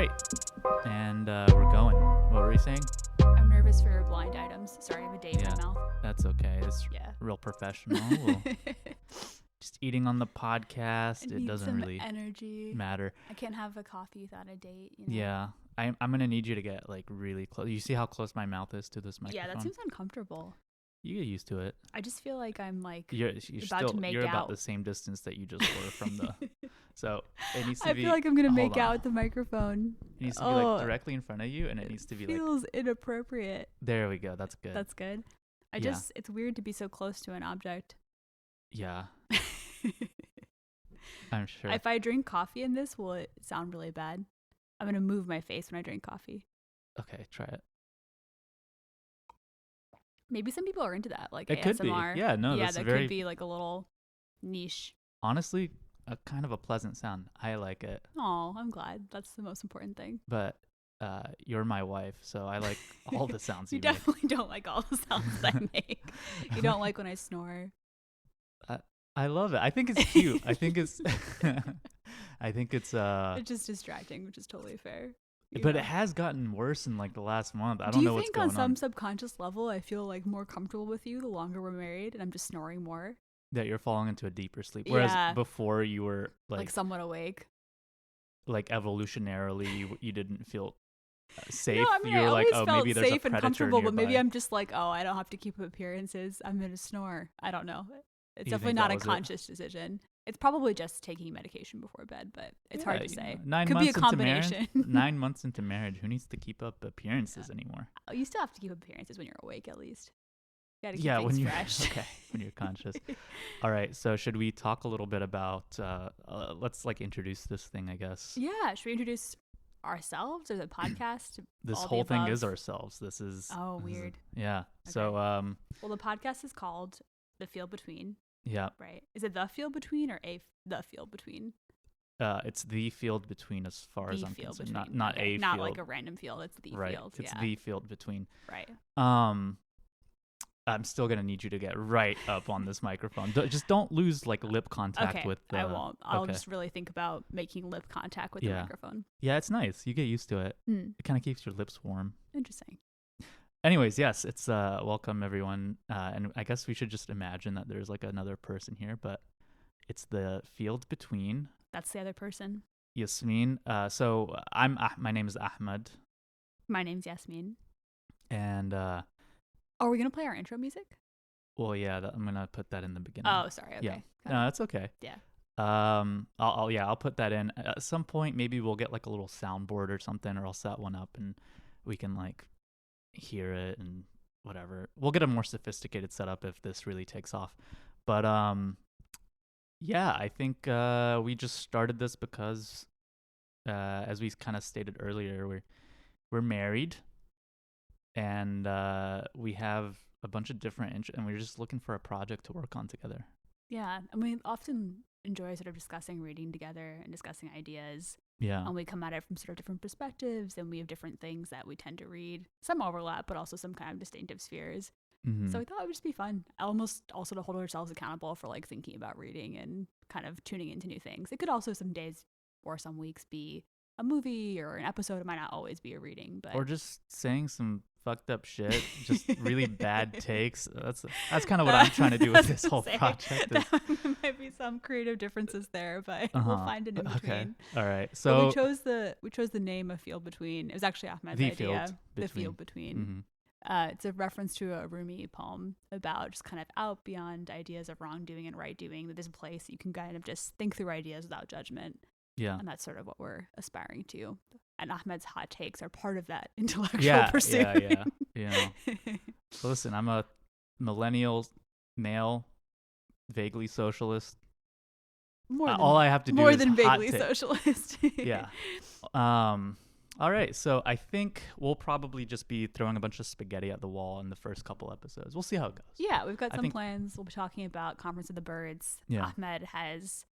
right. And we're going. What were you saying? I'm nervous for blind items. Sorry, I have a date in my mouth. That's okay. It's Yeah. real professional. We'll just eating on the podcast. It doesn't really energy. matter. I can't have a coffee without a date. You know? Yeah. I'm going to need you to get like really close. You see how close my mouth is to this microphone? Yeah, that seems uncomfortable. You get used to it. I just feel like I'm like You're out. about the same distance that you just were from the. So it needs to I be. feel like I'm gonna make on. out with the microphone. It needs to be like directly in front of you, and it needs to be feels inappropriate. There we go. That's good. That's good. It's weird to be so close to an object. Yeah. I'm sure. If I drink coffee in this, will it sound really bad? I'm gonna move my face when I drink coffee. Okay, try it. Maybe some people are into that, like it ASMR. Could be. Yeah, no, yeah, that's that very, could be like a little niche. Honestly, a kind of a pleasant sound. I like it. Oh, I'm glad. That's the most important thing. But you're my wife, so I like all the sounds you make. Definitely don't like all the sounds I make. You don't like when I snore. I love it. I think it's cute. I think it's it's just distracting, which is totally fair. But it has gotten worse in like the last month. I don't know what's going on. Do you think on some subconscious level I feel like more comfortable with you the longer we're married and I'm just snoring more? That you're falling into a deeper sleep. Whereas before you were like somewhat awake. Like evolutionarily you didn't feel safe. No, I mean, you were I like, always oh, felt maybe there's safe a and predator comfortable, nearby. but maybe I'm just like, oh, I don't have to keep up appearances. I'm going to snore. I don't know. It's definitely not a conscious decision. It's probably just taking medication before bed, but it's hard to say. 9 Could months be a combination. 9 months into marriage, who needs to keep up appearances anymore? Oh, you still have to keep up appearances when you're awake, at least. You gotta keep when things you're fresh. okay, when you're conscious. All right, so should we talk a little bit about? Let's like introduce this thing, I guess. Yeah, should we introduce ourselves or the podcast? This whole thing is ourselves. This is weird. Yeah. Okay. So well, the podcast is called The Field Between. Yeah. Right. Is it The Field Between or The Field Between? It's the field between as far as I'm concerned. Not a field. Not like a random field. It's the field. It's the field between. Right. I'm still gonna need you to get right up on this microphone. Just don't lose like lip contact with. I won't. I'll just really think about making lip contact with the microphone. Yeah, it's nice. You get used to it. It kind of keeps your lips warm. Interesting. Anyways, yes, it's welcome everyone, and I guess we should just imagine that there's like another person here, but it's the field between. That's the other person. Yasmin. So my name is Ahmed. My name's Yasmin. And are we gonna play our intro music? Well, yeah, I'm gonna put that in the beginning. Oh, sorry. Okay. Yeah, no, that's okay. Yeah. I'll put that in at some point. Maybe we'll get like a little soundboard or something, or I'll set one up and we can like hear it and whatever. We'll get a more sophisticated setup if this really takes off. But yeah, I think we just started this because as we kind of stated earlier, we're married and we have a bunch of different and we're just looking for a project to work on together. Yeah, and we often enjoy sort of discussing reading together and discussing ideas. Yeah. And we come at it from sort of different perspectives, and we have different things that we tend to read. Some overlap, but also some kind of distinctive spheres. Mm-hmm. So we thought it would just be fun. Almost also to hold ourselves accountable for like thinking about reading and kind of tuning into new things. It could also some days or some weeks be a movie or an episode. It might not always be a reading, but or just saying some fucked up shit, just really bad takes. That's kind of what I'm trying to do with this whole project. There might be some creative differences there, but we'll find it in between. Okay. All right. So we chose the name of Field Between. It was actually Ahmed's idea. The Field Between. Mm-hmm. It's a reference to a Rumi poem about just kind of out beyond ideas of wrongdoing and right doing. That there's a place you can kind of just think through ideas without judgment. Yeah. And that's sort of what we're aspiring to. And Ahmed's hot takes are part of that intellectual pursuit. Yeah. So listen, I'm a millennial male, vaguely socialist. All I have to do more is than vaguely hot socialist. Yeah. All right. So I think we'll probably just be throwing a bunch of spaghetti at the wall in the first couple episodes. We'll see how it goes. Yeah, we've got some plans. We'll be talking about Conference of the Birds. Yeah. Ahmed has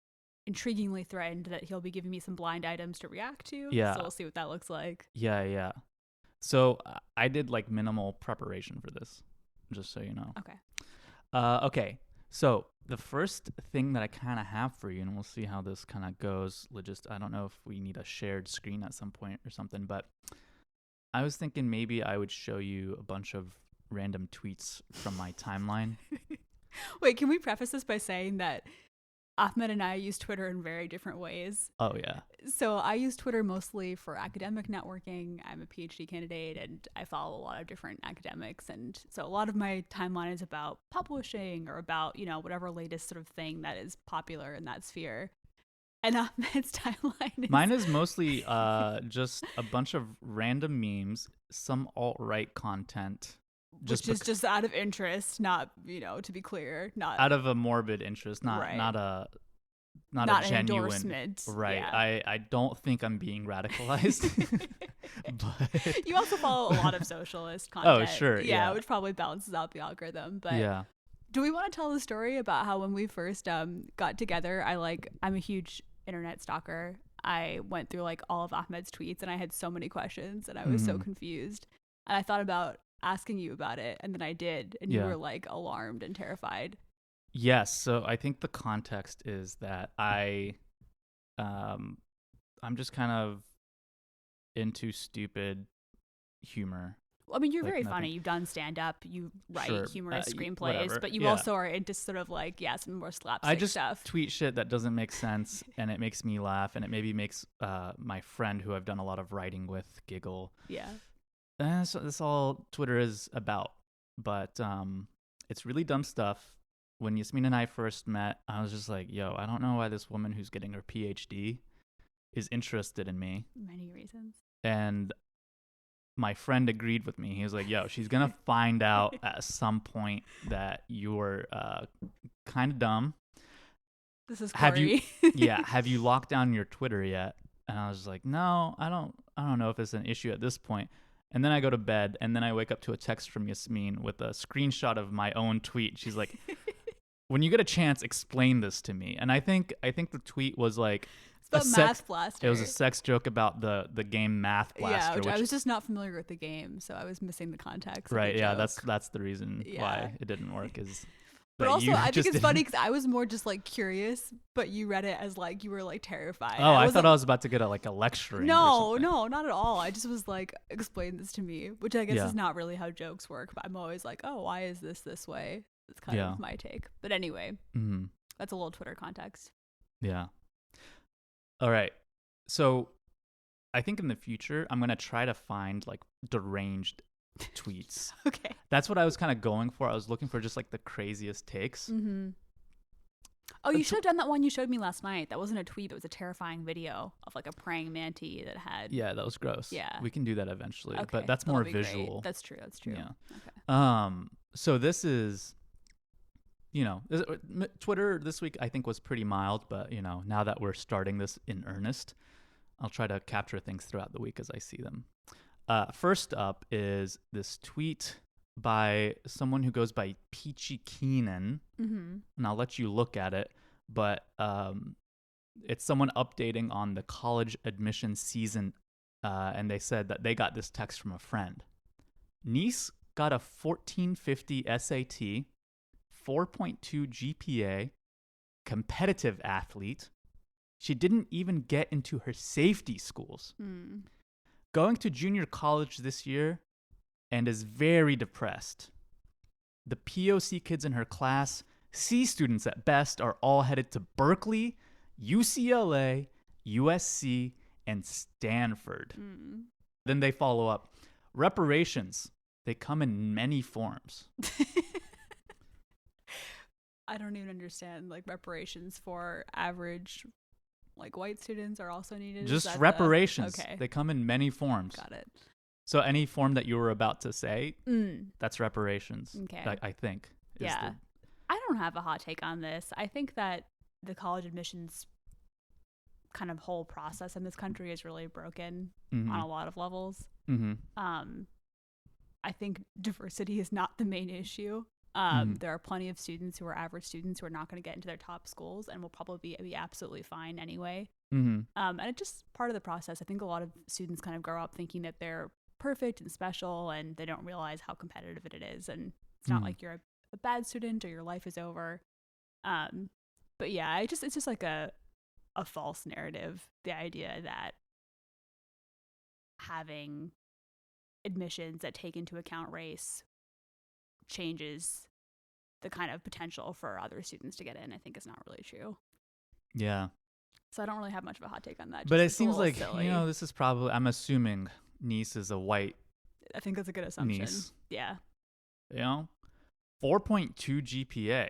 intriguingly threatened that he'll be giving me some blind items to react to. Yeah. So we'll see what that looks like. Yeah. So I did like minimal preparation for this, just so you know. Okay. Okay. So the first thing that I kind of have for you, and we'll see how this kind of goes. I don't know if we need a shared screen at some point or something, but I was thinking maybe I would show you a bunch of random tweets from my timeline. Wait, can we preface this by saying that Ahmed and I use Twitter in very different ways? Oh yeah. So I use Twitter mostly for academic networking. I'm a PhD candidate and I follow a lot of different academics. And so a lot of my timeline is about publishing or about, whatever latest sort of thing that is popular in that sphere. And Ahmed's timeline is... Mine is mostly just a bunch of random memes, some alt-right content. Which is just out of interest, not, to be clear, not out of a morbid interest, not a genuine endorsement. Right. Yeah. I don't think I'm being radicalized. But you also follow a lot of socialist content. Oh, sure. Yeah. Which probably balances out the algorithm. But yeah. Do we want to tell the story about how when we first got together, I'm a huge internet stalker. I went through like all of Ahmed's tweets and I had so many questions and I was so confused. And I thought about asking you about it, and then I did, and you were like alarmed and terrified. Yes. So I think the context is that I'm just kind of into stupid humor. I mean, you're very funny. You've done stand-up. You write humorous screenplays, whatever. But you also are into sort of like, some more slapstick I just stuff. tweet shit that doesn't make sense, and it makes me laugh, and it maybe makes my friend who I've done a lot of writing with giggle. Yeah. So that's all Twitter is about. But it's really dumb stuff. When Yasmin and I first met, I was just like, yo, I don't know why this woman who's getting her PhD is interested in me. Many reasons. And my friend agreed with me. He was like, yo, she's going to find out at some point that you're kind of dumb. This is Corey. Have you locked down your Twitter yet? And I was like, no, I don't know if it's an issue at this point. And then I go to bed, and then I wake up to a text from Yasmin with a screenshot of my own tweet. She's like, when you get a chance, explain this to me. And I think the tweet was like, it's about Math Blaster. It was a sex joke about the game Math Blaster. Yeah, which I was just not familiar with the game, so I was missing the context. Right, yeah, that's the reason why it didn't work is. But also, I think it's funny because I was more just like curious, but you read it as like you were like terrified. Oh, I thought I was about to get a lecturing. No, not at all. I just was like, explain this to me, which I guess is not really how jokes work. But I'm always like, oh, why is this way? It's kind of my take. But anyway, that's a little Twitter context. Yeah. All right. So I think in the future, I'm going to try to find like deranged tweets. Okay. That's what I was kind of going for. I was looking for just like the craziest takes. Mm-hmm. Oh, you should have done that one you showed me last night. That wasn't a tweet. It was a terrifying video of like a praying manatee that had... Yeah, that was gross. Yeah. We can do that eventually. Okay. But that's more visual. Great. That's true. Yeah. Okay. So this is... Twitter this week I think was pretty mild, but now that we're starting this in earnest, I'll try to capture things throughout the week as I see them. First up is this tweet by someone who goes by Peachy Keenan, and I'll let you look at it, but it's someone updating on the college admission season, and they said that they got this text from a friend. Niece got a 1450 SAT, 4.2 GPA, competitive athlete. She didn't even get into her safety schools. Going to junior college this year and is very depressed. The POC kids in her class, C students at best, are all headed to Berkeley, UCLA, USC, and Stanford. Then they follow up. Reparations, they come in many forms. I don't even understand, like, reparations for average, like, white students are also needed. Just reparations. Okay. They come in many forms. Got it. So any form that you were about to say, that's reparations. Okay. I think. Yeah. I don't have a hot take on this. I think that the college admissions kind of whole process in this country is really broken on a lot of levels. I think diversity is not the main issue. There are plenty of students who are average students who are not going to get into their top schools and will probably be absolutely fine anyway. And it's just part of the process. I think a lot of students kind of grow up thinking that they're perfect and special, and they don't realize how competitive it is. And it's not like you're a bad student or your life is over. Um, but yeah, it's just like a false narrative. The idea that having admissions that take into account race changes the kind of potential for other students to get in, I think is not really true. Yeah. So I don't really have much of a hot take on that. But Just it it's a seems little like, silly. this is probably, I'm assuming niece is a white I think that's a good assumption. niece, Yeah. 4.2 GPA,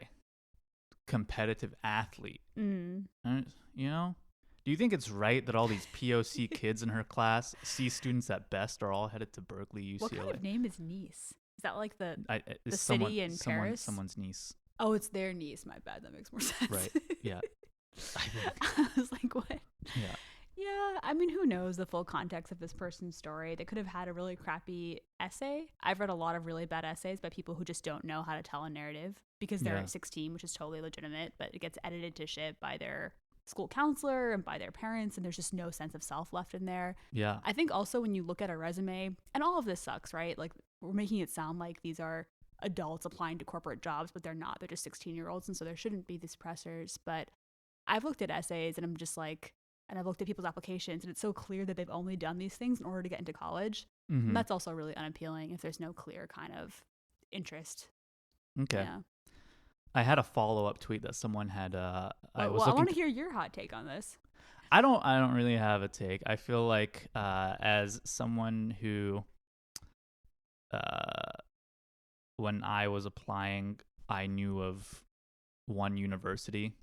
competitive athlete. Mm. Uh, You know, do you think it's right that all these POC kids in her class, C students at best, are all headed to Berkeley, UCLA? What kind of name is Nice? Is that like the It's city in Paris? someone's niece, Oh, it's their niece. My bad. That makes more sense. right? Yeah, I think. I was like, what? Yeah, Yeah, I mean, who knows the full context of this person's story? They could have had a really crappy essay. I've read a lot of really bad essays by people who just don't know how to tell a narrative because they're yeah, 16, which is totally legitimate, but it gets edited to shit by their school counselor and by their parents, and there's just no sense of self left in there. yeah, I think also when you look at a resume, and all of this sucks, right? Like, we're making it sound like these are adults applying to corporate jobs, but they're not. They're just 16-year-olds, and so there shouldn't be these pressers. But I've looked at essays and I'm just like, and I've looked at people's applications, and it's so clear that they've only done these things in order to get into college. And mm-hmm. that's also really unappealing if there's no clear kind of interest. Okay. Yeah. I had a follow up tweet that someone had. I Well, was I looking. want to hear your hot take on this. I don't really have a take. I feel like as someone who, when I was applying, I knew of one university,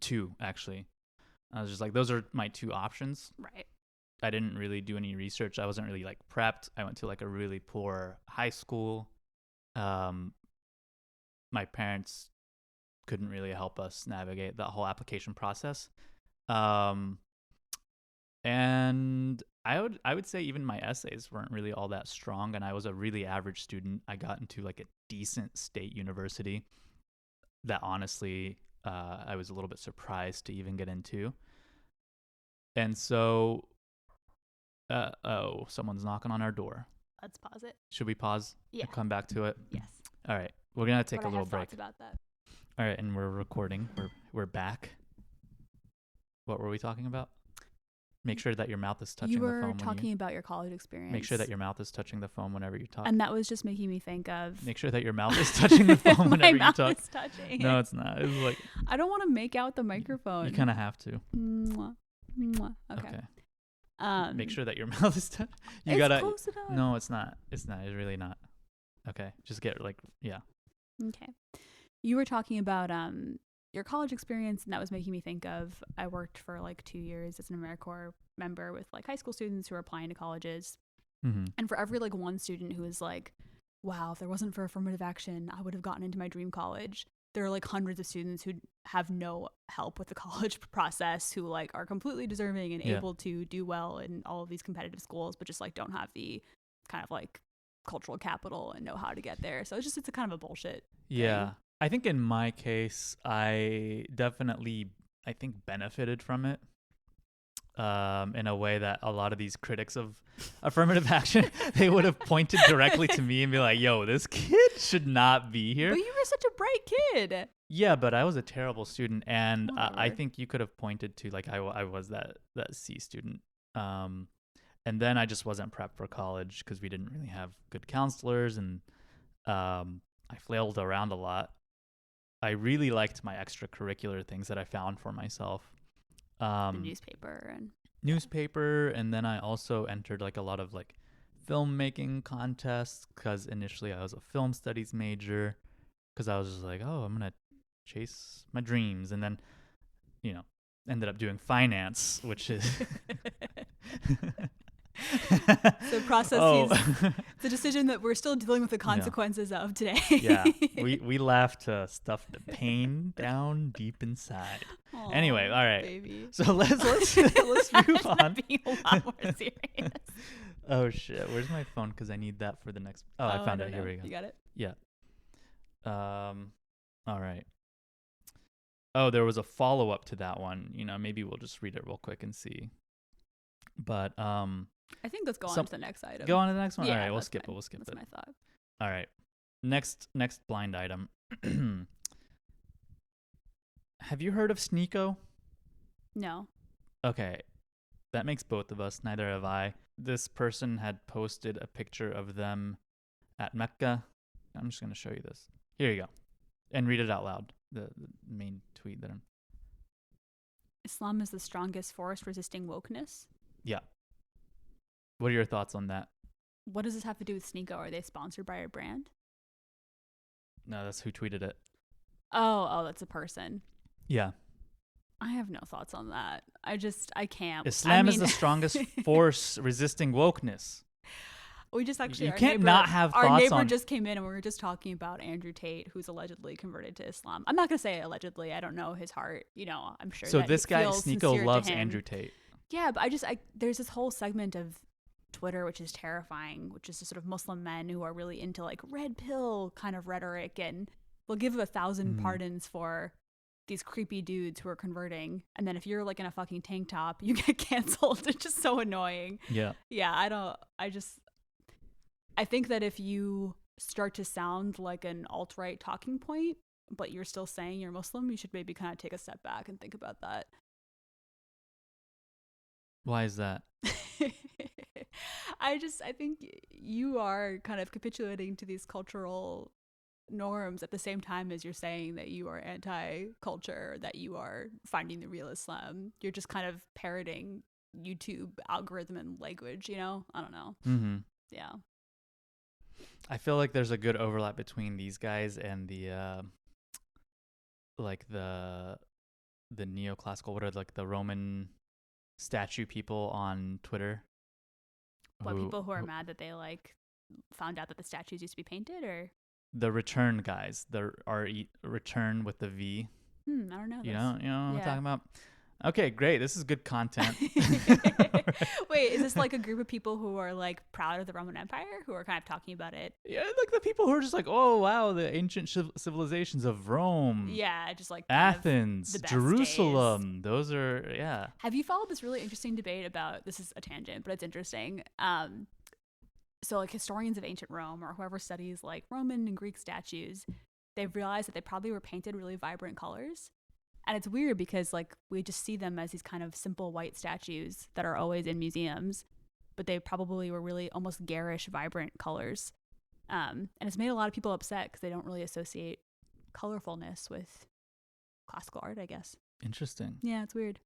two actually. I was just like, those are my two options. Right. I didn't really do any research. I wasn't really like prepped. I went to like a really poor high school. Um, my parents couldn't really help us navigate that whole application process. Um, and I would say even my essays weren't really all that strong, and I was a really average student. I got into like a decent state university that honestly I was a little bit surprised to even get into. And so, someone's knocking on our door. Let's pause it. Should we pause Yeah. and come back to it? Yes. All right, we're gonna take But a I little have break. thoughts about that. All right, and we're recording. We're back. What were we talking about? Make sure that your mouth is touching You the were phone. talking about your college experience. Make sure that your mouth is touching the phone whenever you talk. And that was just making me think of. Make sure that your mouth is touching the phone my whenever you mouth talk. is touching. No, it's not. It's like I don't want to make out the microphone. you kind of have to. Mwah. Mwah. Okay. Make sure that your mouth is touching. You it's gotta. close enough. No, it's not. It's not. It's really not. Okay, just get like yeah. Okay. You were talking about your college experience, and that was making me think of I worked for like 2 years as an AmeriCorps member with like high school students who are applying to colleges. Mm-hmm. And for every like one student who is like, wow, if there wasn't for affirmative action, I would have gotten into my dream college. There are like hundreds of students who have no help with the college process, who like are completely deserving and able to do well in all of these competitive schools, but just like don't have the kind of like cultural capital and know how to get there. So it's a kind of a bullshit Yeah. thing. I think in my case, I definitely, I think, benefited from it in a way that a lot of these critics of affirmative action, they would have pointed directly to me and be like, yo, this kid should not be here. But you were such a bright kid. Yeah, but I was a terrible student. And I Whatever. think you could have pointed to, like, I was that C student. And then I just wasn't prepped for college because we didn't really have good counselors. And I flailed around a lot. I really liked my extracurricular things that I found for myself. The newspaper And then I also entered like a lot of like filmmaking contests because initially I was a film studies major because I was just like, oh, I'm gonna chase my dreams, and then ended up doing finance, which is so processes the decision that we're still dealing with the consequences of today. Yeah, we laugh to stuff the pain down deep inside. Aww, Anyway, all right. Baby. So let's move on. Being a lot more serious. Oh shit! Where's my phone? Because I need that for the next. Oh, I found it. Here we go. You got it? Yeah. All right. Oh, there was a follow up to that one. Maybe we'll just read it real quick and see. But I think let's go on to the next item. Go on to the next one. Yeah, all right, we'll skip it. We'll skip it. That's my thought. All right. Next blind item. Have you heard of Sneeko? No. Okay, that makes both of us. Neither have I. This person had posted a picture of them at Mecca. I'm just going to show you this. Here you go. And read it out loud. The main tweet that I'm... Islam is the strongest force resisting wokeness. Yeah. What are your thoughts on that? What does this have to do with Sneeko? Are they sponsored by a brand? No, that's who tweeted it. Oh, that's a person. Yeah. I have no thoughts on that. I can't. Islam is the strongest force resisting wokeness. We just actually, You can't not have thoughts on... Our neighbor just came in and we were just talking about Andrew Tate, who's allegedly converted to Islam. I'm not going to say allegedly. I don't know his heart. You know, I'm sure So that this guy, feels Sneeko, sincere loves to him. Andrew Tate. Yeah, but there's this whole segment of Twitter, which is terrifying, which is the sort of Muslim men who are really into like red pill kind of rhetoric and will give 1,000 pardons for these creepy dudes who are converting. And then if you're like in a fucking tank top, you get canceled. It's just so annoying. Yeah. Yeah, I think that if you start to sound like an alt-right talking point, but you're still saying you're Muslim, you should maybe kind of take a step back and think about that. Why is that? I think you are kind of capitulating to these cultural norms at the same time as you're saying that you are anti-culture, that you are finding the real Islam. You're just kind of parroting YouTube algorithm and language, you know? I don't know. Mm-hmm. Yeah. I feel like there's a good overlap between these guys and the like the neoclassical, what are like the Roman statue people on Twitter? People who are mad that they like found out that the statues used to be painted, or the return guys, the return with the V. I don't know. You know what I'm talking about? Okay, great. This is good content. Wait, is this like a group of people who are like proud of the Roman Empire, who are kind of talking about it? Yeah, like the people who are just like, oh wow, the ancient civilizations of Rome. Yeah, just like Athens, Jerusalem. Days. Those are, yeah. Have you followed this really interesting debate about, this is a tangent, but it's interesting. So like historians of ancient Rome, or whoever studies like Roman and Greek statues, they've realized that they probably were painted really vibrant colors. And it's weird because like we just see them as these kind of simple white statues that are always in museums, but they probably were really almost garish, vibrant colors. And it's made a lot of people upset because they don't really associate colorfulness with classical art, I guess. Interesting. Yeah, it's weird.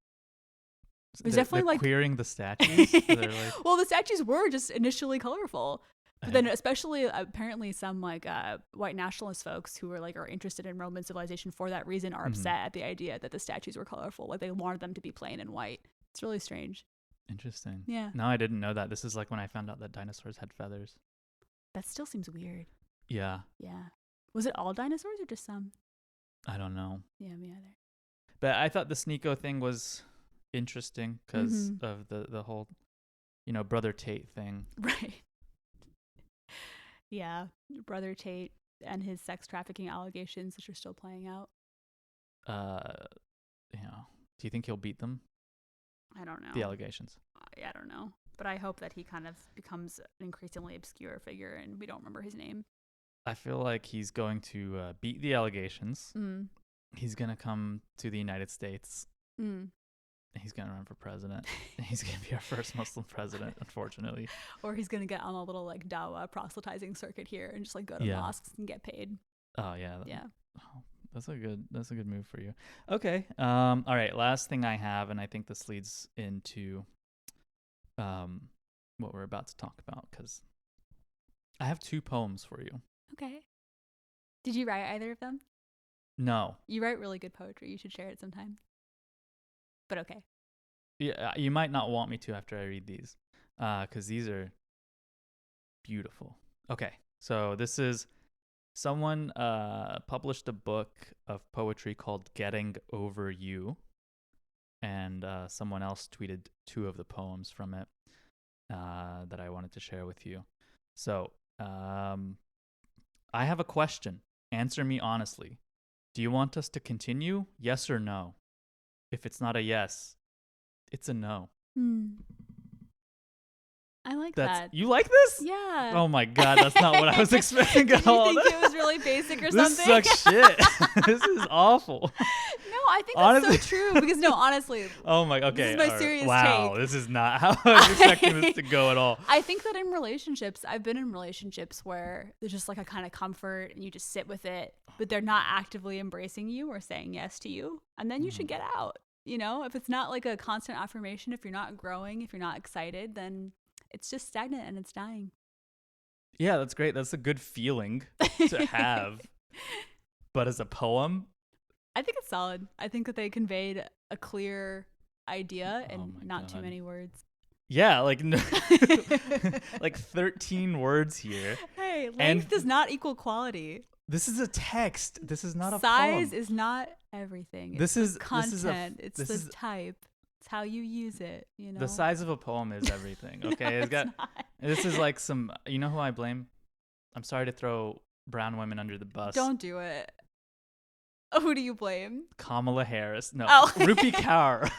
They're definitely like queering the statues. Like... Well, the statues were just initially colorful. But then especially apparently some like white nationalist folks who are interested in Roman civilization for that reason are upset at the idea that the statues were colorful. Like they wanted them to be plain and white. It's really strange. Interesting. Yeah. No, I didn't know that. This is like when I found out that dinosaurs had feathers. That still seems weird. Yeah. Yeah. Was it all dinosaurs or just some? I don't know. Yeah, me either. But I thought the Sneeko thing was interesting because of the whole, Brother Tate thing. Right. Yeah, Brother Tate and his sex trafficking allegations, which are still playing out. Do you think he'll beat them? I don't know. The allegations. I don't know, but I hope that he kind of becomes an increasingly obscure figure, and we don't remember his name. I feel like he's going to beat the allegations. He's gonna come to the United States. He's going to run for president. He's going to be our first Muslim president, unfortunately. Or he's going to get on a little like dawah proselytizing circuit here and just like go to mosques and get paid. Oh yeah. Yeah. Oh, that's a good move for you. Okay. All right. Last thing I have, and I think this leads into what we're about to talk about, because I have 2 poems for you. Okay. Did you write either of them? No. You write really good poetry. You should share it sometime. But okay. Yeah, you might not want me to after I read these, because these are beautiful. Okay, so this is someone published a book of poetry called "Getting Over You," and someone else tweeted 2 of the poems from it that I wanted to share with you. So, I have a question. Answer me honestly. Do you want us to continue? Yes or no? If it's not a yes, it's a no. I like that. You like this? Yeah. Oh my God, that's not what I was expecting at all. Did you think it was really basic or this something? This sucks shit. This is awful. No, I think Honestly. that's so true because no, honestly, Oh my. Okay. this is my all right. serious Wow. take. This is not how I was expecting this to go at all. I think that in relationships, I've been in relationships where there's just like a kind of comfort and you just sit with it, but they're not actively embracing you or saying yes to you. And then you should get out. You know, if it's not like a constant affirmation, if you're not growing, if you're not excited, then it's just stagnant and it's dying. Yeah, that's great. That's a good feeling to have. But as a poem, I think it's solid. I think that they conveyed a clear idea oh and my not too God. many words. Yeah, like no, like 13 words here. Hey, length And does not equal quality. this is a text. This is not a Size poem. is not everything. This It's is the content. this It's the is type. It's how you use it. You know. the size of a poem is everything. Okay, No, it's got. it's not. This is like some. You know who I blame? I'm sorry to throw brown women under the bus. Don't do it. Who do you blame? Kamala Harris. No, Oh. Rupi Kaur.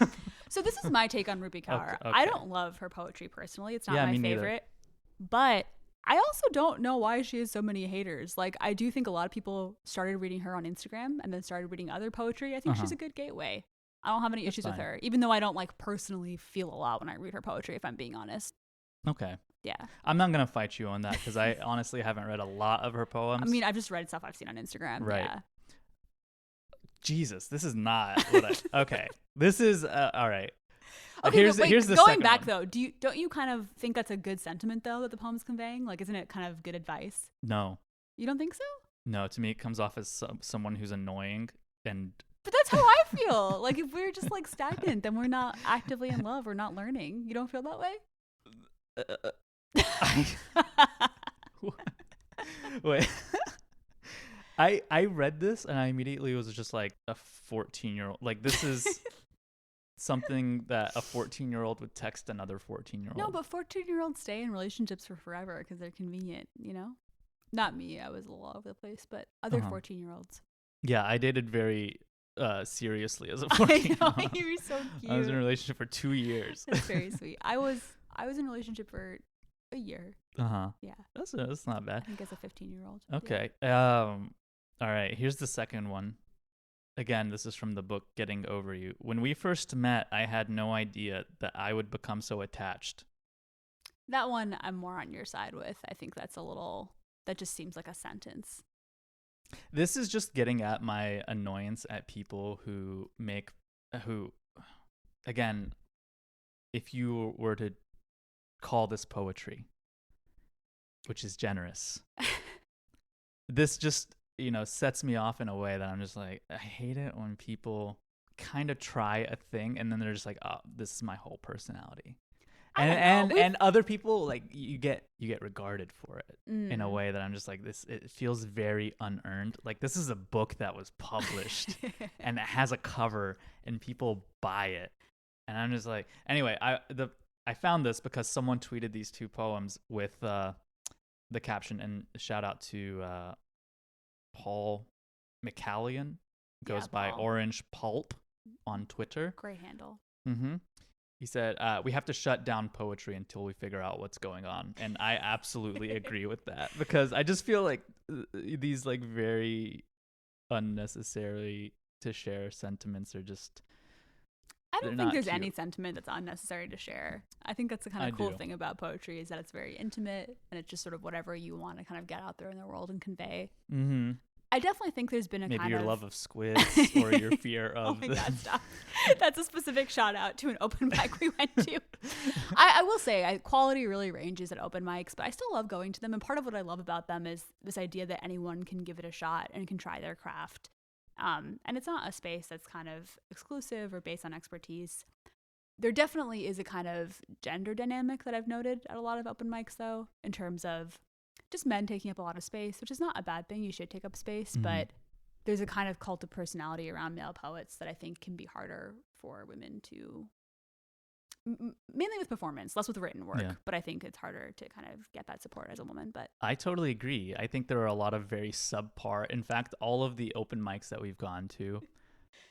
So this is my take on Rupi Kaur. Okay. I don't love her poetry personally. It's not Yeah, my me neither. favorite. But I also don't know why she has so many haters. Like, I do think a lot of people started reading her on Instagram and then started reading other poetry. I think she's a good gateway. I don't have any issues with fine. her, even though I don't like personally feel a lot when I read her poetry, if I'm being honest. Okay. Yeah. I'm not gonna fight you on that because I honestly haven't read a lot of her poems. I mean, I've just read stuff I've seen on Instagram. Right. Yeah. Jesus, this is not what I. Okay, this is all right. Okay, here's but wait, here's the going second back one. though, don't you kind of think that's a good sentiment though that the poem's conveying? Like, isn't it kind of good advice? No, You don't think so? no. To me, it comes off as someone who's annoying and. But that's how I feel. Like, if we're just like stagnant, then we're not actively in love. We're not learning. You don't feel that way? Wait. I read this and I immediately was just like a 14-year-old. Like this is something that a 14-year-old would text another 14-year-old. No, but 14-year-olds stay in relationships for forever because they're convenient, you know? Not me. I was a little all over the place, but other 14-year-olds. Yeah, I dated very seriously as a I 14-year-old. know, you were so cute. I was in a relationship for 2 years. That's very sweet. I was in a relationship for a year. Uh-huh. Yeah. That's not I bad. think as a 15-year-old. Okay. All right, here's the second one. Again, this is from the book Getting Over You. When we first met, I had no idea that I would become so attached. That one I'm more on your side with. I think that just seems like a sentence. This is just getting at my annoyance at people who again, if you were to call this poetry, which is generous, this just, sets me off in a way that I'm just like, I hate it when people kind of try a thing and then they're just like, oh, this is my whole personality. And other people, like, you get regarded for it in a way that I'm just like, it feels very unearned. Like, this is a book that was published and it has a cover and people buy it. And I'm just like, anyway, I found this because someone tweeted these two poems with the caption, and shout out to Paul McCallion, goes by Paul. Orange Pulp on Twitter. Great handle. Mm-hmm. He said, we have to shut down poetry until we figure out what's going on. And I absolutely agree with that, because I just feel like these like very unnecessary to share sentiments are just... I don't think there's cute. any sentiment that's unnecessary to share. I think that's the kind of cool thing about poetry, is that it's very intimate and it's just sort of whatever you want to kind of get out there in the world and convey. Mm-hmm. I definitely think there's been a maybe kind your of... love of squids or your fear of... Oh my God, stop. That's a specific shout out to an open mic we went to. I will say, quality really ranges at open mics, but I still love going to them. And part of what I love about them is this idea that anyone can give it a shot and can try their craft. And it's not a space that's kind of exclusive or based on expertise. There definitely is a kind of gender dynamic that I've noted at a lot of open mics, though, in terms of just men taking up a lot of space, which is not a bad thing. You should take up space, but there's a kind of cult of personality around male poets that I think can be harder for women to, mainly with performance, less with written work, but I think it's harder to kind of get that support as a woman. But I totally agree. I think there are a lot of very subpar. In fact, all of the open mics that we've gone to,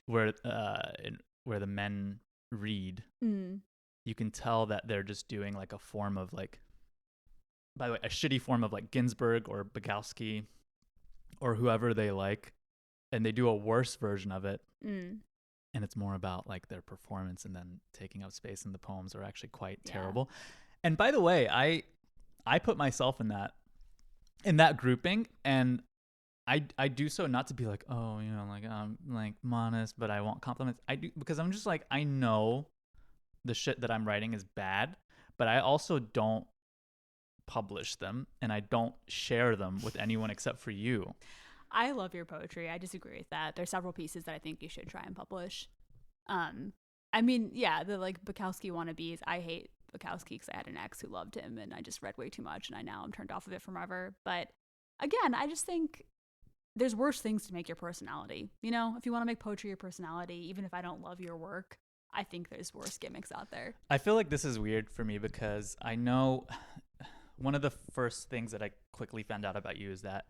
where the men read, you can tell that they're just doing like a form of like, by the way, a shitty form of like Ginsberg or Bukowski or whoever they like, and they do a worse version of it. and it's more about like their performance, and then taking up space in the poems are actually quite Yeah. terrible. And by the way, I put myself in that grouping, and I do so not to be like, oh, you know, like I'm like modest, but I want compliments. I do because I'm just like, I know the shit that I'm writing is bad, but I also don't publish them, and I don't share them with anyone except for you. I love your poetry. I disagree with that. There's several pieces that I think you should try and publish. Um, I mean, yeah, the like Bukowski wannabes. I hate Bukowski because I had an ex who loved him, and I just read way too much, and I'm turned off of it forever. But again, I just think there's worse things to make your personality. You know, if you want to make poetry your personality, even if I don't love your work, I think there's worse gimmicks out there. I feel like this is weird for me because I know one of the first things that I quickly found out about you is that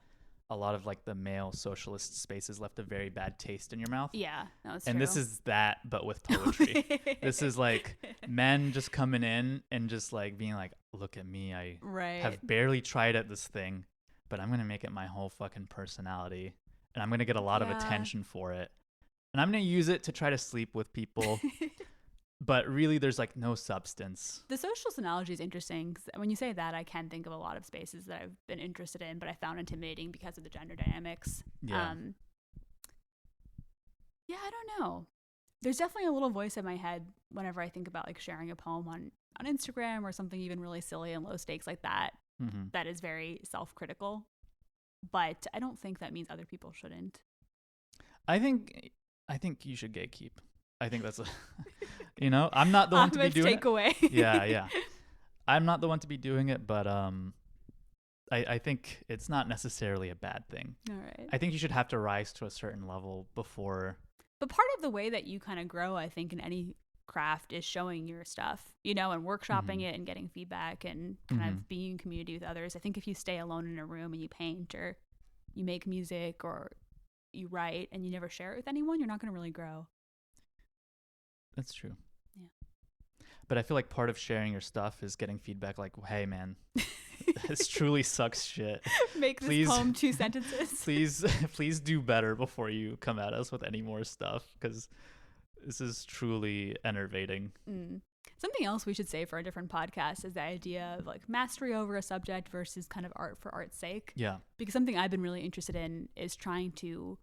a lot of like the male socialist spaces left a very bad taste in your mouth. Yeah, no, it's And true. this is that, but with poetry. This is like men just coming in and just like being like, look at me. I right. have barely tried at this thing, but I'm going to make it my whole fucking personality. And I'm going to get a lot of attention for it. And I'm going to use it to try to sleep with people. But really, there's like no substance. The socialist analogy is interesting because when you say that, I can think of a lot of spaces that I've been interested in, but I found intimidating because of the gender dynamics. Yeah. Yeah, I don't know. There's definitely a little voice in my head whenever I think about like sharing a poem on Instagram or something even really silly and low stakes like that. Mm-hmm. That is very self-critical. But I don't think that means other people shouldn't. I think you should gatekeep. I think that's you know, I'm not the one to be doing takeaway. it. Yeah. I'm not the one to be doing it, but I think it's not necessarily a bad thing. All right. I think you should have to rise to a certain level before. But part of the way that you kind of grow, I think, in any craft is showing your stuff, you know, and workshopping it and getting feedback and kind of being in community with others. I think if you stay alone in a room and you paint or you make music or you write and you never share it with anyone, you're not going to really grow. That's true. Yeah. But I feel like part of sharing your stuff is getting feedback like, hey, man, this truly sucks shit. Make this poem 2 sentences. Please do better before you come at us with any more stuff, because this is truly enervating. Something else we should say for a different podcast is the idea of like mastery over a subject versus kind of art for art's sake. Yeah. Because something I've been really interested in is trying to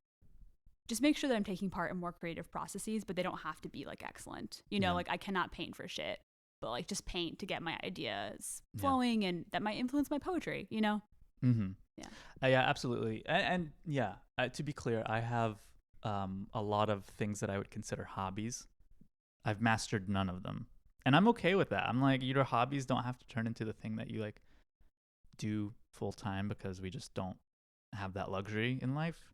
just make sure that I'm taking part in more creative processes, but they don't have to be like excellent. You know, like I cannot paint for shit, but like just paint to get my ideas flowing and that might influence my poetry, you know? Mm-hmm. Yeah. Yeah, absolutely. And yeah, to be clear, I have a lot of things that I would consider hobbies. I've mastered none of them. And I'm okay with that. I'm like, your hobbies don't have to turn into the thing that you like do full time, because we just don't have that luxury in life.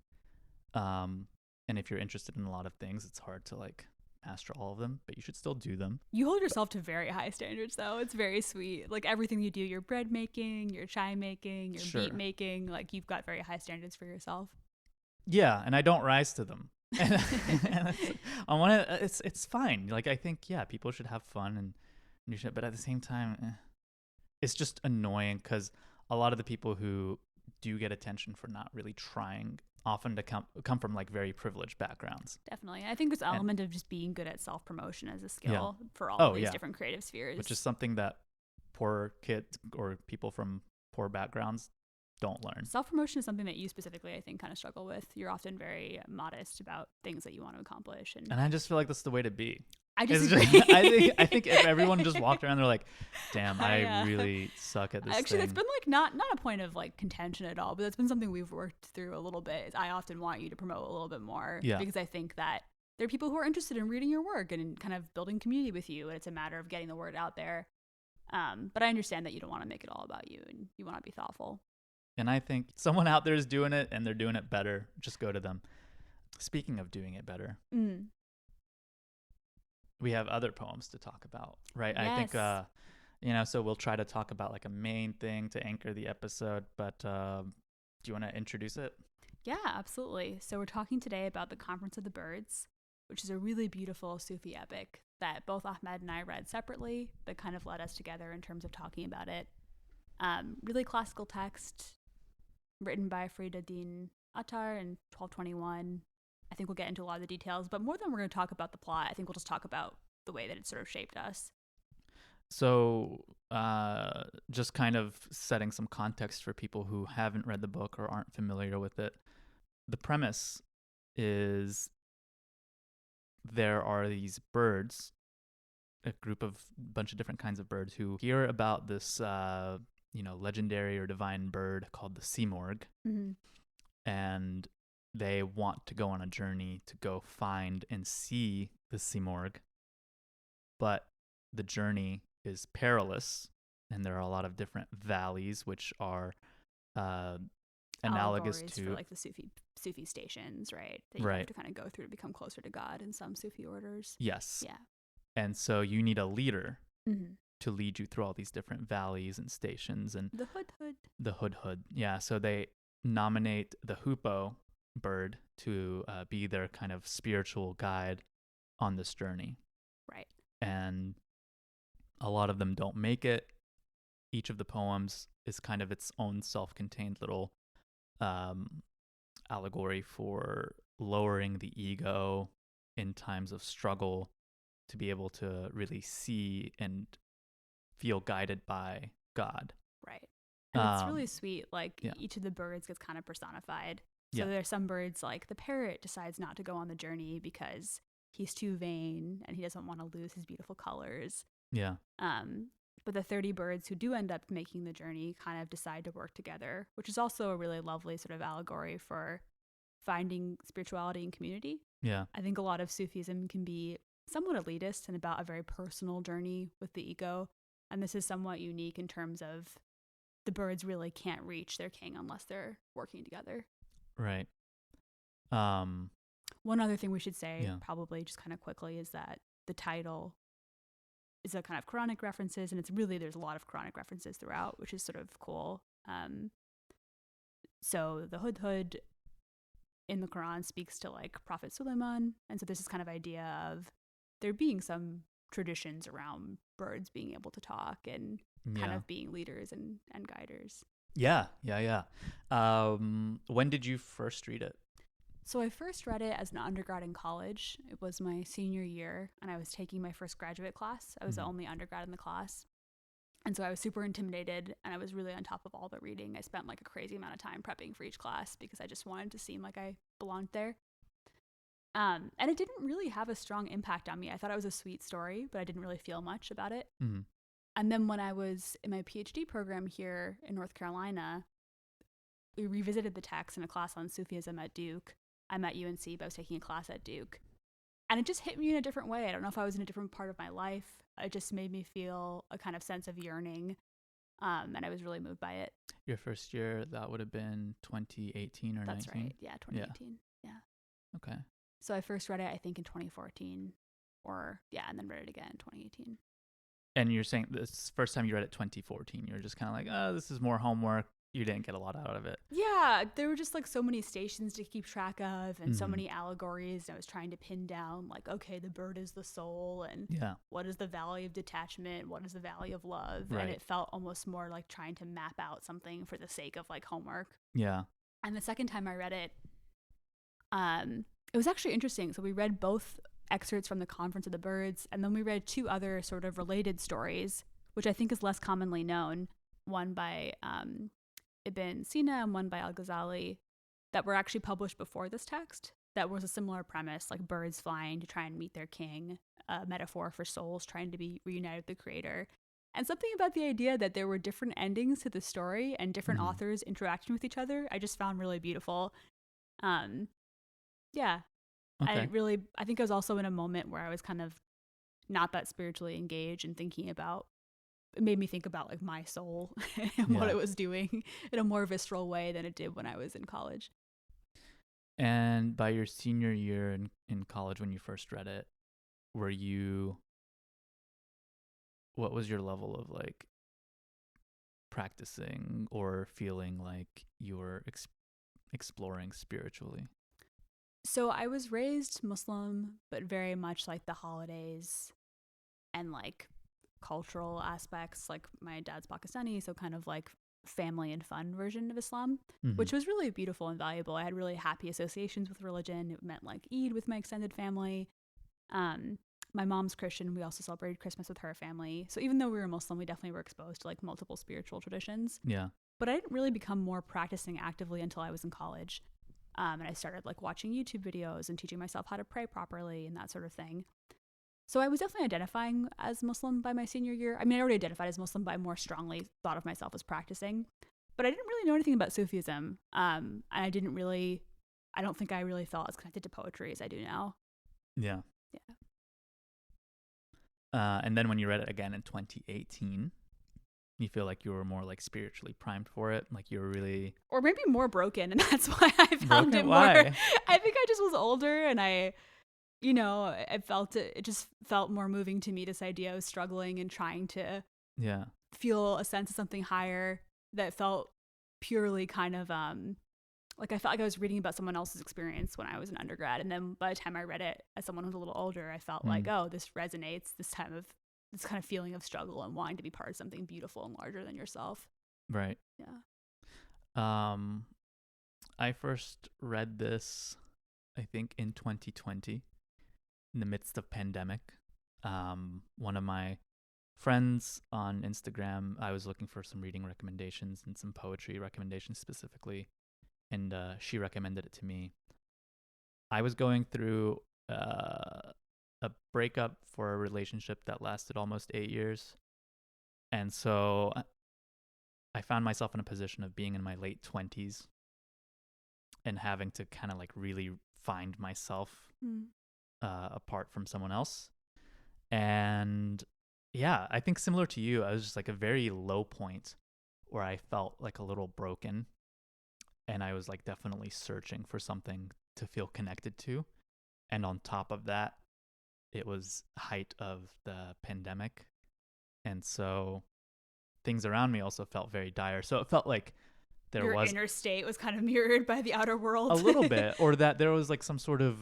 And if you're interested in a lot of things, it's hard to like master all of them, but you should still do them. You hold yourself to very high standards though. It's very sweet. Like everything you do, your bread making, your chai making, your beat making, like you've got very high standards for yourself. Yeah, and I don't rise to them. And I want to. It's fine. Like I think people should have fun and do shit, but at the same time, it's just annoying because a lot of the people who do get attention for not really trying often to come from like very privileged backgrounds. Definitely. I think this element of just being good at self-promotion as a skill for all of these different creative spheres. Which is something that poor kids or people from poor backgrounds don't learn. Self-promotion is something that you specifically, I think, kind of struggle with. You're often very modest about things that you want to accomplish. And I just feel like that's the way to be. I disagree. I think if everyone just walked around, they're like, damn, I really suck at this Actually, thing. that's been like not a point of like contention at all, but that's been something we've worked through a little bit. I often want you to promote a little bit more because I think that there are people who are interested in reading your work and in kind of building community with you, and it's a matter of getting the word out there. But I understand that you don't want to make it all about you and you want to be thoughtful. And I think someone out there is doing it and they're doing it better. Just go to them. Speaking of doing it better, we have other poems to talk about, right? Yes. I think, so we'll try to talk about like a main thing to anchor the episode, but do you want to introduce it? Yeah, absolutely. So we're talking today about The Conference of the Birds, which is a really beautiful Sufi epic that both Ahmed and I read separately, but kind of led us together in terms of talking about it. Really classical text written by Fariduddin Attar in 1221. I think we'll get into a lot of the details, but more than we're going to talk about the plot, I think we'll just talk about the way that it sort of shaped us. So, just kind of setting some context for people who haven't read the book or aren't familiar with it. The premise is there are these birds, a group of bunch of different kinds of birds who hear about this, legendary or divine bird called the Simorg, Mm-hmm. and they want to go on a journey to go find and see the Simorg, but the journey is perilous, and there are a lot of different valleys which are uh, analogous Allegories for to like the Sufi stations, right? That you have right. to kind of go through to become closer to God in some Sufi orders. Yes, Yeah. and so you need a leader Mm-hmm. to lead you through all these different valleys and stations and The hood. the hood. Yeah, so they nominate the hoopoe bird to be their kind of spiritual guide on this journey, Right. and a lot of them don't make it. Each of the poems is kind of its own self-contained little um, allegory for lowering the ego in times of struggle to be able to really see and feel guided by God. Right. And it's really Um, sweet. Like yeah, each of the birds gets kind of personified. So yeah, there's some birds like the parrot decides not to go on the journey because he's too vain and he doesn't want to lose his beautiful colors. yeah, Um, but the 30 birds who do end up making the journey kind of decide to work together, which is also a really lovely sort of allegory for finding spirituality and community. yeah, I think a lot of Sufism can be somewhat elitist and about a very personal journey with the ego. And this is somewhat unique in terms of the birds really can't reach their king unless they're working together. right. Um, One other thing we should say, yeah, probably just kind of quickly, is that the title is a kind of Quranic references, and it's really, there's a lot of Quranic references throughout, which is sort of cool. So the Hudhud in the Quran speaks to like Prophet Suleiman, and so this is kind of idea of there being some traditions around birds being able to talk and kind yeah, of being leaders and guiders. yeah. When did you first read it? So I first read it as an undergrad in college. It was my senior year, and I was taking my first graduate class. I was the Mhm. only undergrad in the class. And so I was super intimidated, and I was really on top of all the reading. I spent like a crazy amount of time prepping for each class because I just wanted to seem like I belonged there. And it didn't really have a strong impact on me. I thought it was a sweet story, but I didn't really feel much about it. Mhm. And then when I was in my PhD program here in North Carolina, we revisited the text in a class on Sufism at Duke. I'm at UNC, but I was taking a class at Duke. And it just hit me in a different way. I don't know if I was in a different part of my life. It just made me feel a kind of sense of yearning. And I was really moved by it. Your first year, that would have been 2018 or That's 19? right. Yeah, 2018. Yeah. Okay. So I first read it, I think, in 2014. And then read it again in 2018. And you're saying this first time you read it 2014, you're just kind of like, oh, this is more homework. You didn't get a lot out of it. Yeah, there were just like so many stations to keep track of and so Mhm. many allegories. And I was trying to pin down, like, okay, the bird is the soul, and Yeah. what is the valley of detachment? What is the valley of love? Right. And it felt almost more like trying to map out something for the sake of like homework. Yeah. And the second time I read it, it was actually interesting. So we read both excerpts from the Conference of the Birds, and then we read two other sort of related stories, which I think is less commonly known. One by Ibn Sina and one by Al Ghazali, that were actually published before this text. That was a similar premise, like birds flying to try and meet their king, a metaphor for souls trying to be reunited with the creator. And something about the idea that there were different endings to the story and different Mhm. authors interacting with each other, I just found really beautiful. Um, yeah, Okay. I think I was also in a moment where I was kind of not that spiritually engaged and thinking about, it made me think about like my soul and what Yeah. it was doing in a more visceral way than it did when I was in college. And by your senior year in college, when you first read it, were you, what was your level of like practicing or feeling like you were exploring spiritually? So I was raised Muslim, but very much like the holidays and like cultural aspects. Like my dad's Pakistani, so kind of like family and fun version of Islam, Mm-hmm. which was really beautiful and valuable. I had really happy associations with religion. It meant like Eid with my extended family. Um, my mom's Christian. We also celebrated Christmas with her family. So even though we were Muslim, we definitely were exposed to like multiple spiritual traditions. Yeah. But I didn't really become more practicing actively until I was in college. And I started like watching YouTube videos and teaching myself how to pray properly and that sort of thing. So I was definitely identifying as Muslim by my senior year. I mean, I already identified as Muslim, but I more strongly thought of myself as practicing. But I didn't really know anything about Sufism. And I don't think I really felt as connected to poetry as I do now. Yeah. Yeah. And then when you read it again in 2018, you feel like you were more like spiritually primed for it, like you were really Or maybe more broken, and that's why I found broken. it more. Why? I think I just was older, and I felt it. It just felt more moving to me. This idea of struggling and trying to Yeah. feel a sense of something higher that felt purely kind of like I felt like I was reading about someone else's experience when I was an undergrad, and then by the time I read it as someone who's a little older, I felt like, oh, this resonates. This kind of feeling of struggle and wanting to be part of something beautiful and larger than yourself. Right. Yeah. I first read this, I think, in 2020, in the midst of pandemic. One of my friends on Instagram, I was looking for some reading recommendations and some poetry recommendations specifically, and she recommended it to me. I was going through a breakup for a relationship that lasted almost 8 years, and so I found myself in a position of being in my late 20s and having to kind of like really find myself apart from someone else. And yeah, I think similar to you, I was just like a very low point where I felt like a little broken, and I was like definitely searching for something to feel connected to. And on top of that, it was height of the pandemic, and so things around me also felt very dire. So it felt like there Your was inner state was kind of mirrored by the outer world. a little bit, or that there was like some sort of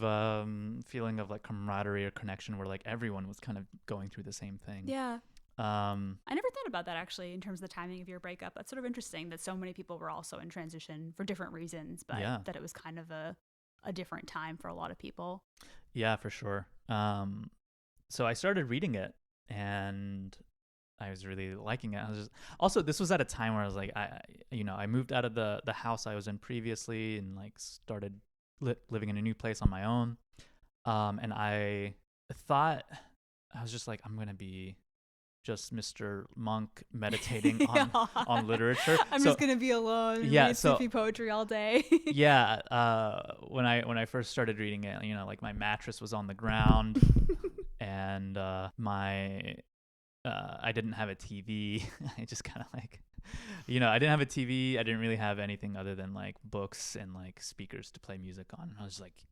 feeling of like camaraderie or connection where like everyone was kind of going through the same thing. Yeah. Um, I never thought about that actually in terms of the timing of your breakup. That's sort of interesting that so many people were also in transition for different reasons, but yeah, that it was kind of a different time for a lot of people. yeah, for sure. So I started reading it, and I was really liking it. I was just also, this was at a time where I was like, I moved out of the house I was in previously and like started living in a new place on my own. And I thought, I was just like, I'm gonna be just Mr. Monk meditating on literature. I'm just gonna be alone and read Sufi poetry all day. Yeah. When I first started reading it, like my mattress was on the ground, and I didn't have a TV. I just kind of like, I didn't have a TV. I didn't really have anything other than like books and like speakers to play music on. And I was like,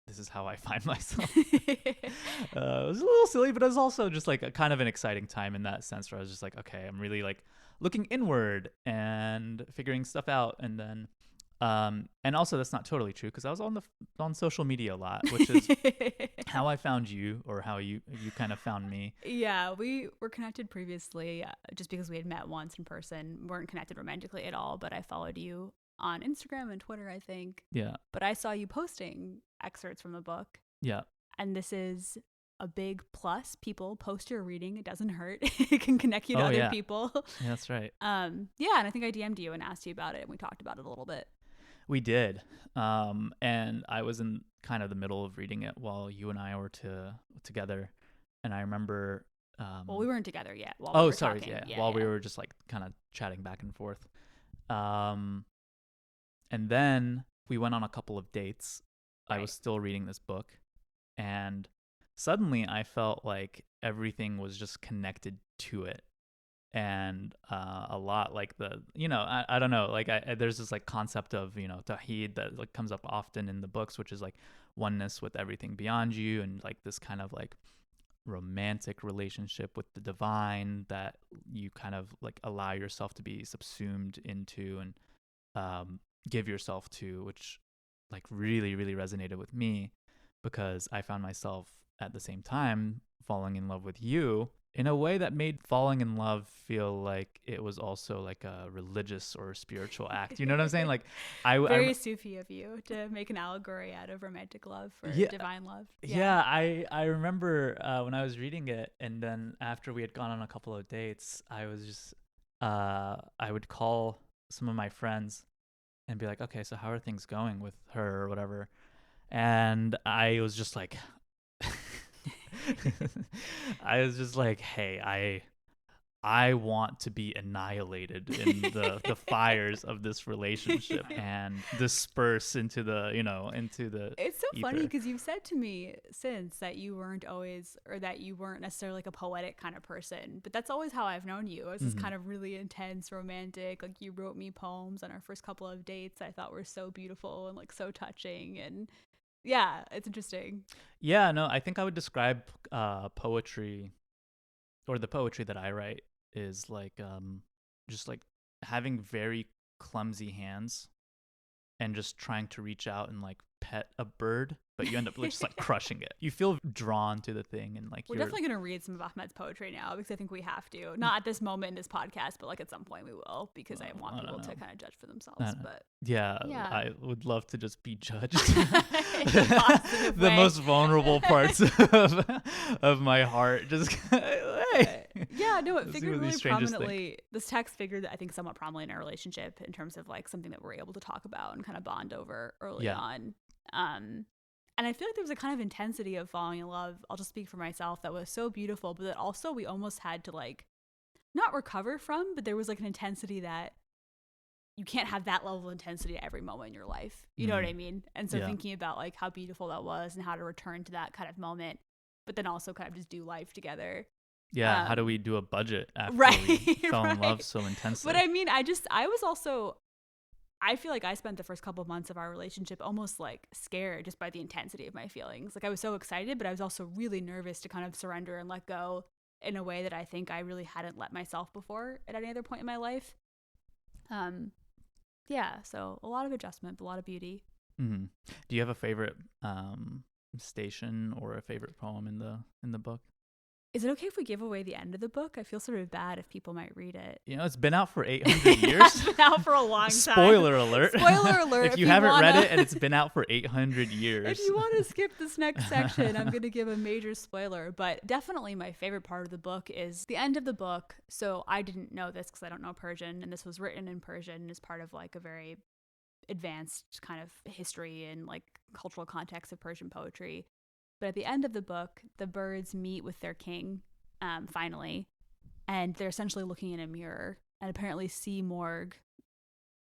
this is how I find myself. It was a little silly, but it was also just like a kind of an exciting time in that sense where I was just like, okay, I'm really like looking inward and figuring stuff out. And then, and also that's not totally true because I was on social media a lot, which is how I found you, or how you kind of found me. Yeah, we were connected previously just because we had met once in person. We weren't connected romantically at all, but I followed you on Instagram and Twitter, I think. Yeah. But I saw you posting excerpts from the book. Yeah. And this is a big plus. People post your reading. It doesn't hurt. It can connect you to other people. Yeah, that's right. Yeah, and I think I DM'd you and asked you about it, and we talked about it a little bit. We did. And I was in kind of the middle of reading it while you and I were together. And I remember well, we weren't together yet. While we were sorry, talking. While we were just like kind of chatting back and forth. And then we went on a couple of dates. Right. I was still reading this book, and suddenly I felt like everything was just connected to it. And a lot like I don't know, like there's this like concept of tawheed that like comes up often in the books, which is like oneness with everything beyond you, and like this kind of like romantic relationship with the divine that you kind of like allow yourself to be subsumed into and give yourself to, which like really really resonated with me because I found myself at the same time falling in love with you in a way that made falling in love feel like it was also like a religious or spiritual act. You know what I'm saying? Like, I Very Sufi of you to make an allegory out of romantic love for yeah, divine love. Yeah. yeah. I remember when I was reading it, and then after we had gone on a couple of dates, I was just I would call some of my friends and be like, okay, so how are things going with her or whatever? And I was just like, I was just like, hey, I want to be annihilated in the fires of this relationship and disperse into the, into the It's so funny ether. because you've said to me since that you weren't always, or that you weren't necessarily like a poetic kind of person, but that's always how I've known you, as this Hmm. kind of really intense, romantic. Like, you wrote me poems on our first couple of dates I thought were so beautiful and like so touching. And yeah, it's interesting. Yeah, no, I think I would describe poetry, or the poetry that I write, is like just like having very clumsy hands and just trying to reach out and like pet a bird, but you end up just like crushing it. You feel drawn to the thing, and like We're you're definitely going to read some of Ahmed's poetry now because I think we have to. Not at this moment in this podcast, but like at some point we will, because I want I don't people to know. kind of judge for I themselves. don't know. But Yeah, yeah, I would love to just be judged. in a positive The way. most vulnerable parts of my heart. Just hey, Yeah, no, it let's see figured what these really strangers think. prominently. This text figured, I think, somewhat prominently in our relationship in terms of like something that we're able to talk about and kind of bond over early Yeah. on. Um, and I feel like there was a kind of intensity of falling in love. I'll just speak for myself, that was so beautiful, but that also we almost had to like not recover from, but there was like an intensity that you can't have that level of intensity at every moment in your life. You know what Mm. I mean? And so Yeah. thinking about like how beautiful that was and how to return to that kind of moment, but then also kind of just do life together. Yeah. How do Um, we do a budget after right, we fell in love right. so But intensely? I mean, I was also, I feel like I spent the first couple of months of our relationship almost like scared just by the intensity of my feelings. Like, I was so excited, but I was also really nervous to kind of surrender and let go in a way that I think I really hadn't let myself before at any other point in my life. Um, yeah, so a lot of adjustment, but a lot of beauty. Hmm. Do you have a favorite station or a favorite poem in the book? Is it okay if we give away the end of the book? I feel sort of bad if people might read it. It's been out for 800 Yeah, years. it's been out for a long time. Spoiler alert. Spoiler alert. If you haven't read it and it's been out for 800 If years. you want to skip this next section, I'm going to give a major spoiler. But definitely my favorite part of the book is the end of the book. So I didn't know this because I don't know Persian, and this was written in Persian as part of like a very advanced kind of history and like cultural context of Persian poetry. But at the end of the book, the birds meet with their king, finally, and they're essentially looking in a mirror. And apparently, C morgue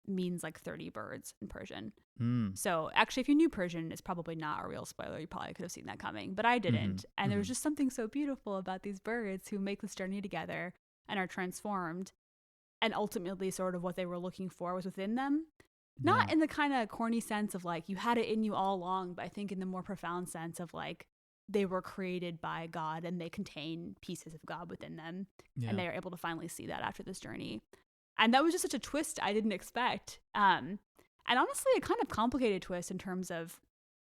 means like 30 birds in Persian. Mm. So actually, if you knew Persian, it's probably not a real spoiler. You probably could have seen that coming, but I Mm-hmm. didn't. And there Mm-hmm. was just something so beautiful about these birds who make this journey together and are transformed. And ultimately, sort of what they were looking for was within them. Yeah. Not in the kind of corny sense of like you had it in you all along, but I think in the more profound sense of like they were created by God and they contain pieces of God within them. Yeah. And they are able to finally see that after this journey. And that was just such a twist I didn't expect. And honestly, a kind of complicated twist in terms of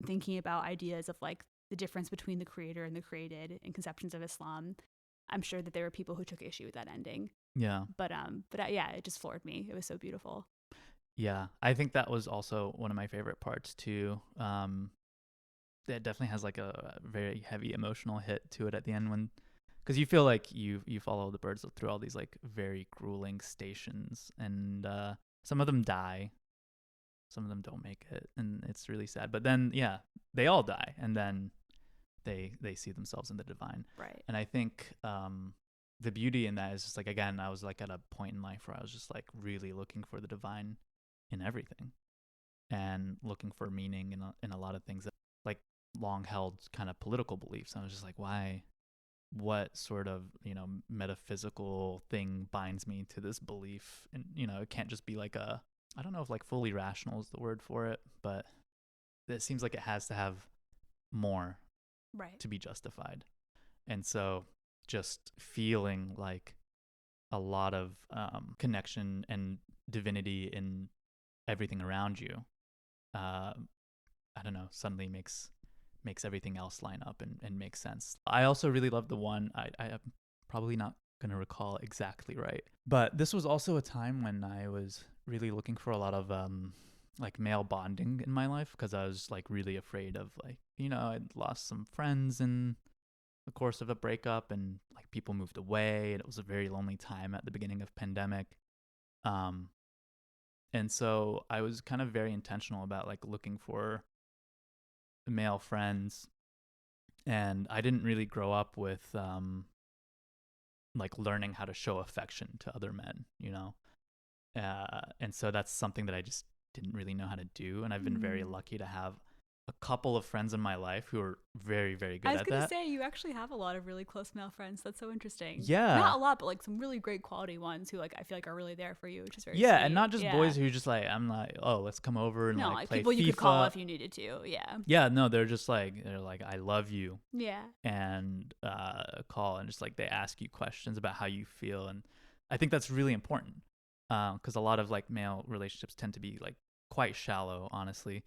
thinking about ideas of like the difference between the creator and the created in conceptions of Islam. I'm sure that there were people who took issue with that ending. Yeah. But yeah, it just floored me. It was so beautiful. Yeah. I think that was also one of my favorite parts too. It definitely has like a very heavy emotional hit to it at the end, when because you feel like you follow the birds through all these like very grueling stations, and some of them die, some of them don't make it, and it's really sad. But then yeah, they all die, and then they see themselves in the divine. Right. And I think the beauty in that is just like, again, I was like at a point in life where I was just like really looking for the divine in everything, and looking for meaning in a lot of things that like long held kind of political beliefs. I was just like, why? What sort of metaphysical thing binds me to this belief? And it can't just be like a, I don't know if like fully rational is the word for it, but it seems like it has to have more Right. to be justified. And so just feeling like a lot of connection and divinity in everything around you, I don't know, suddenly makes everything else line up and make sense. I also really love the one, I probably not going to recall exactly right. But this was also a time when I was really looking for a lot of like male bonding in my life, because I was like really afraid of, like, I'd lost some friends in the course of a breakup, and like people moved away, and it was a very lonely time at the beginning of pandemic. Um and so I was kind of very intentional about like looking for male friends, and I didn't really grow up with like learning how to show affection to other men. And so that's something that I just didn't really know how to do, and I've been very lucky to have a couple of friends in my life who are very, very good I was at gonna that. say you actually have a lot of really close male friends. That's so interesting. Yeah. Not a lot, but like some really great quality ones who like I feel like are really there for you, which is very Yeah, sweet. and not just Yeah. boys who just like, I'm like, oh, let's come over and No, like like play people you could call FIFA. if you needed to. Yeah. Yeah, no, they're like, I love you, Yeah. and call, and just like they ask you questions about how you feel, and I think that's really important, because a lot of like male relationships tend to be like quite shallow, honestly.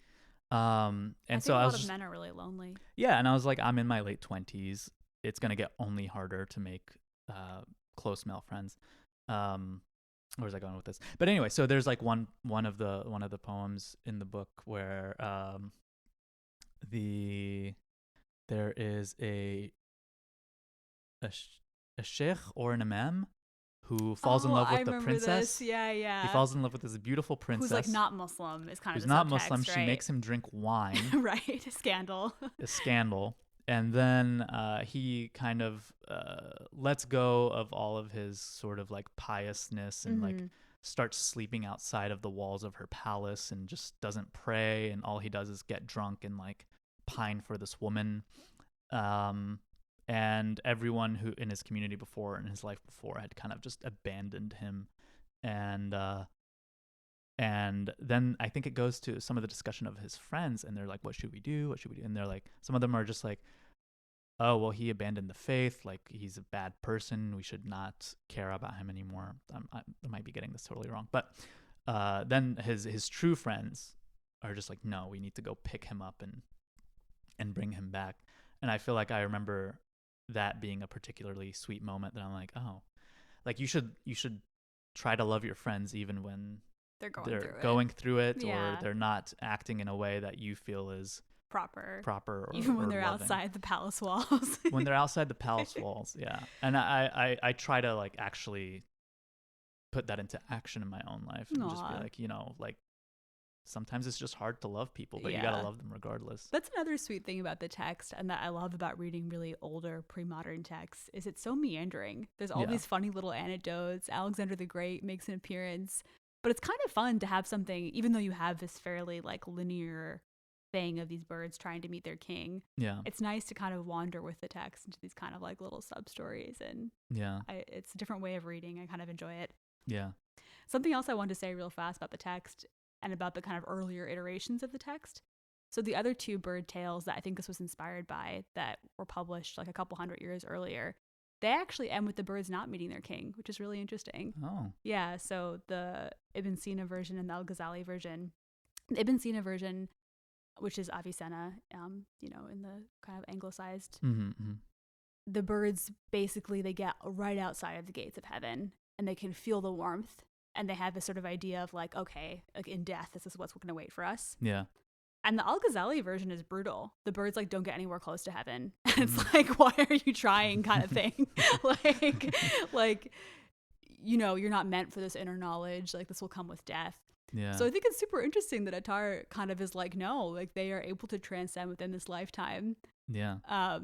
I And think so a I lot was of just, men are really lonely. yeah, and I was like, I'm in my late 20s. It's gonna get only harder to make close male friends. Um, where was I going with this? But anyway, so there's like one of the poems in the book where the there is a, a sheikh or an imam who falls in Oh, love I with the remember this. princess. Yeah, He yeah. falls in love with this beautiful Who's like princess not Muslim is kind of who's the not Muslim. subtext, She right? makes him drink wine, Right. Scandal. a scandal. And then he kind of lets go of all of his sort of like piousness, and like starts sleeping outside of the walls of her palace, and just doesn't pray. And all he does is get drunk and like pine for this woman. And everyone who in his community before, in his life before, had kind of just abandoned him. And then I think it goes to some of the discussion of his friends, and they're like, what should we do? What should we do? And they're like, some of them are just like, oh, well, he abandoned the faith. Like, he's a bad person. We should not care about him anymore. I might be getting this totally wrong. But then his true friends are just like, no, we need to go pick him up and bring him back. And I feel like I remember that being a particularly sweet moment, that I'm like, oh, like you should try to love your friends even when They're they're going through it, Yeah. or they're not acting in a way that you feel is proper. or Even when or they're loving. outside the palace walls. When they're outside the palace walls, yeah. And I try to like actually put that into action in my own life, and just be Aw. like, like sometimes it's just hard to love people, but you Yeah. gotta love them regardless. That's another sweet thing about the text, and that I love about reading really older pre-modern texts, is it's so meandering. There's all Yeah. these funny little anecdotes. Alexander the Great makes an appearance, but it's kind of fun to have something, even though you have this fairly like linear thing of these birds trying to meet their king. Yeah. It's nice to kind of wander with the text into these kind of like little sub stories, and Yeah. it's a different way of reading. I kind of enjoy it. Yeah. Something else I wanted to say real fast about the text and about the kind of earlier iterations of the text. So the other two bird tales that I think this was inspired by, that were published like a couple hundred years earlier, they actually end with the birds not meeting their king, which is really interesting. Oh. Yeah, so the Ibn Sina version and the Al-Ghazali version. The Ibn Sina version, which is Avicenna, in the kind of anglicized, Mm-hmm. the birds basically, they get right outside of the gates of heaven, and they can feel the warmth, and they have this sort of idea of like, okay, like in death, this is what's going to wait for us. Yeah. And the Al-Ghazali version is brutal. The birds like don't get anywhere close to heaven. And it's like, why are you trying, kind of thing. like, you're not meant for this inner knowledge. Like, this will come with death. Yeah. So I think it's super interesting that Attar kind of is like, no, like they are able to transcend within this lifetime. Yeah. I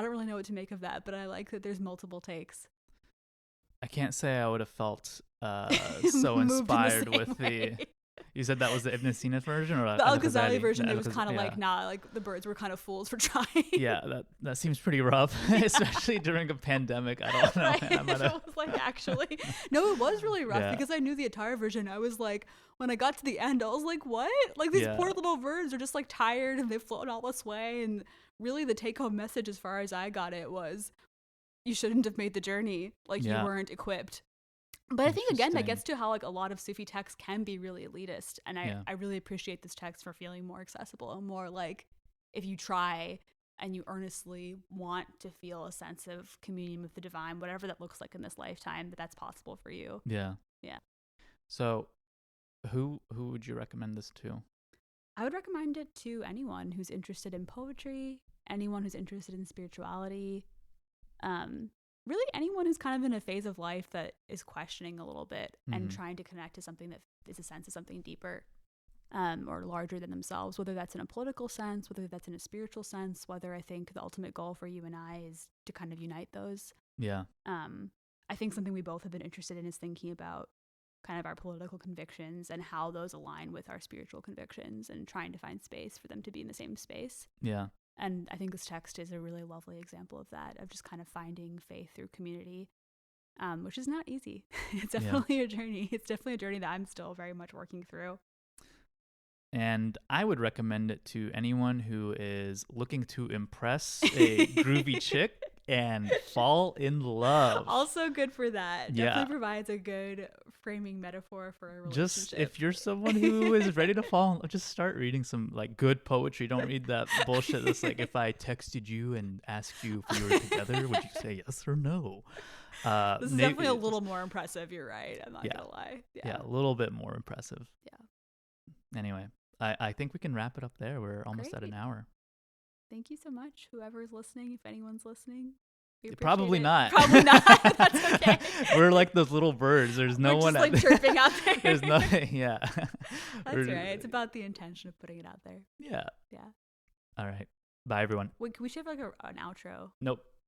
don't really know what to make of that, but I like that there's multiple takes. I can't say I would have felt so inspired with way. the. You said that was the Ibn Sina version, or The Al-Ghazali version? The It was kind of like, nah, like the birds were kind of fools for trying. Yeah, that seems pretty rough, especially during a pandemic. I don't know. Right? Man, It was like, actually, no, it was really rough, Yeah. because I knew the Attar version. I was like, when I got to the end, I was like, what? Like, these Yeah. poor little birds are just like tired, and they've flown all this way. And really, the take-home message, as far as I got it, was you shouldn't have made the journey. Like, Yeah. you weren't equipped. But I think, again, that Interesting. gets to how like a lot of Sufi texts can be really elitist, and Yeah. I really appreciate this text for feeling more accessible and more like, if you try and you earnestly want to feel a sense of communion with the divine, whatever that looks like in this lifetime, that's possible for you. Yeah. Yeah. So who would you recommend this to? I would recommend it to anyone who's interested in poetry, anyone who's interested in spirituality, really anyone who's kind of in a phase of life that is questioning a little bit and trying to connect to something that is a sense of something deeper, or larger than themselves, whether that's in a political sense, whether that's in a spiritual sense, whether I think the ultimate goal for you and I is to kind of unite those. Yeah. I think something we both have been interested in is thinking about kind of our political convictions and how those align with our spiritual convictions and trying to find space for them to be in the same space. Yeah. And I think this text is a really lovely example of that, of just kind of finding faith through community, which is not easy. It's definitely a journey. It's definitely a journey that I'm still very much working through. And I would recommend it to anyone who is looking to impress a groovy chick and fall in love. Also good for that. Yeah. Definitely provides a good framing metaphor for a relationship. Just if you're someone who is ready to fall, just start reading some like good poetry. Don't read that bullshit that's like, if I texted you and asked you if we were together, would you say yes or no? This is definitely a little more impressive. You're right. I'm not gonna lie. Yeah, a little bit more impressive. Yeah. Anyway, I think we can wrap it up there. We're almost at an hour. Thank you so much, whoever's listening, if anyone's listening. Probably not. Probably not. That's okay. We're like those little birds. There's no one just like chirping out there. There's nothing. Yeah. That's right. It's about the intention of putting it out there. Yeah. Yeah. All right. Bye, everyone. Wait, we should have like an outro. Nope.